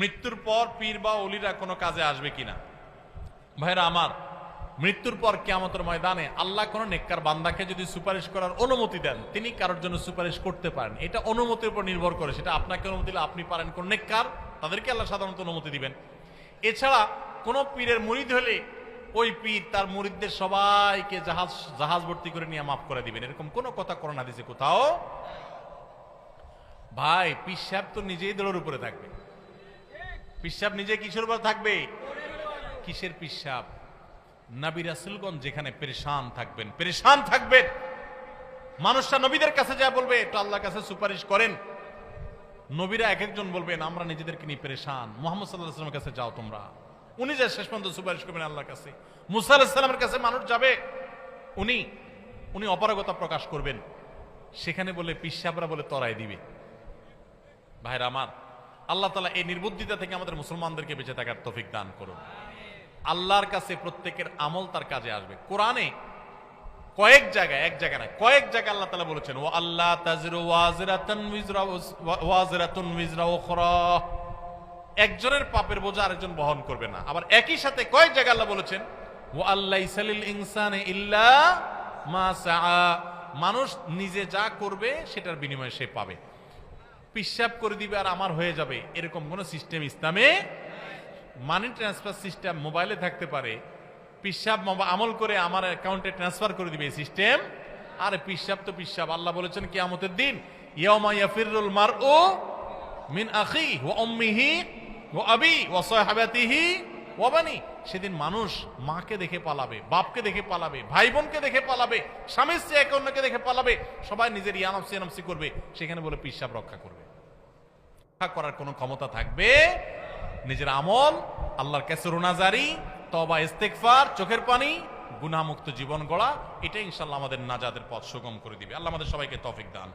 মৃত্যুর পর পীর বা ওলিরা কোনো কাজে আসবে কিনা? ভাইরা আমার, মৃত্যুর পর কিয়ামতের ময়দানে আল্লাহ কোন নেককার বান্দাকে যদি সুপারিশ করার অনুমতি দেন, তিনি কারোর জন্য সুপারিশ করতে পারেন। এটা অনুমতির উপর নির্ভর করে, সেটা আপনাকে অনুমতি দিলে আপনি পারেন। কোন নেককার, তাদেরকে আল্লাহ সাধারণত অনুমতি দিবেন। এছাড়া কোন পীরের মুরিদ হলে ওই পীর তার মুরিদদের সবাইকে জাহাজ ভর্তি করে নিয়ে মাফ করে দিবেন, এরকম কোন কথা কোরআন হাদিসে কোথাও। ভাই, পীর সাহেব তো নিজেই দৌড়ের উপরে থাকবে। পীর সাহেব নিজে কিসের উপর থাকবে? কিসের পীর সাহেব? নবী রাসূলগণ যেখানে পেরেশান থাকবেন, পেরেশান থাকবেন, মানুষরা নবীদের কাছে যা বলবে একটু আল্লাহর কাছে সুপারিশ করেন, নবীরা এক একজন বলবেন আমরা নিজেদেরকে নিয়ে পেরেশান, মুহাম্মদ সাল্লাল্লাহু আলাইহি ওয়াসাল্লামের কাছে যাও তোমরা। উনি যা শেষ পর্যন্ত সুপারিশ করবেন আল্লাহর কাছে। মুসা আলাইহিস সালামের কাছে মানুষ যাবে, উনি অপারগতা প্রকাশ করবেন, সেখানে বলে পীর সাহেবরা বলে তরাই দিবে। ভাইরা আমার, আল্লাহ তাআলা এই নির্বুদ্ধিতা থেকে আমাদের মুসলমানদেরকে বেঁচে থাকার তৌফিক দান করুন। আল্লাহর কাছে প্রত্যেকের আমল তার কাজে আসবে। কোরআনে কয়েক জায়গায়, এক জায়গা না, কয়েক জায়গায় আল্লাহ তাআলা বলেছেন ও আল্লাহ তাজরু ওয়াজিরাতুন উযরা উখরা, একজনের পাপের বোঝা আরেকজন বহন করবে না। আবার একই সাথে কয়েক জায়গায় আল্লাহ বলেছেন ওয়া আল্লাইসা লিল ইনসানি ইল্লা মা সাআ, মানুষ নিজে যা করবে সেটার বিনিময়ে সে পাবে। পিশাব করে দিবে আর আমার হয়ে যাবে, এরকম কোন সিস্টেম ইসলামে। মানি ট্রান্সফার সিস্টেম মোবাইলে থাকতে পারে, পিশাব আমল করে আমার অ্যাকাউন্টে ট্রান্সফার করে দিবে এই সিস্টেম। আর পিশাব তো পিশাব। আল্লাহ বলেছেন কিয়ামতের দিন ইয়াউমা ইয়াফিরুল মারউ মিন আখিহি ওয়া উম্মিহি ওয়া আবি ওয়া সাহাবাতিহি ওয়া বানি, সেদিন মানুষ মাকে দেখে পালাবে, বাপকে দেখে পালাবে, ভাই বোনকে দেখে পালাবে, স্বামী স্ত্রী একে অন্যকে দেখে পালাবে, সবাই নিজের ইয়ানফসি করবে। সেখানে বলে পিশাব রক্ষা করবে। রক্ষা করার কোনো ক্ষমতা থাকবে? নিজের আমল, আল্লাহর কাছে রোনাজারি, তওবা, ইস্তেগফার, চোখের পানি, গুনাহমুক্ত জীবন গড়া, এটা ইনশাআল্লাহ আমাদের নাজাতের পথ সুগম করে দিবে। আল্লাহ আমাদের সবাইকে তৌফিক দান।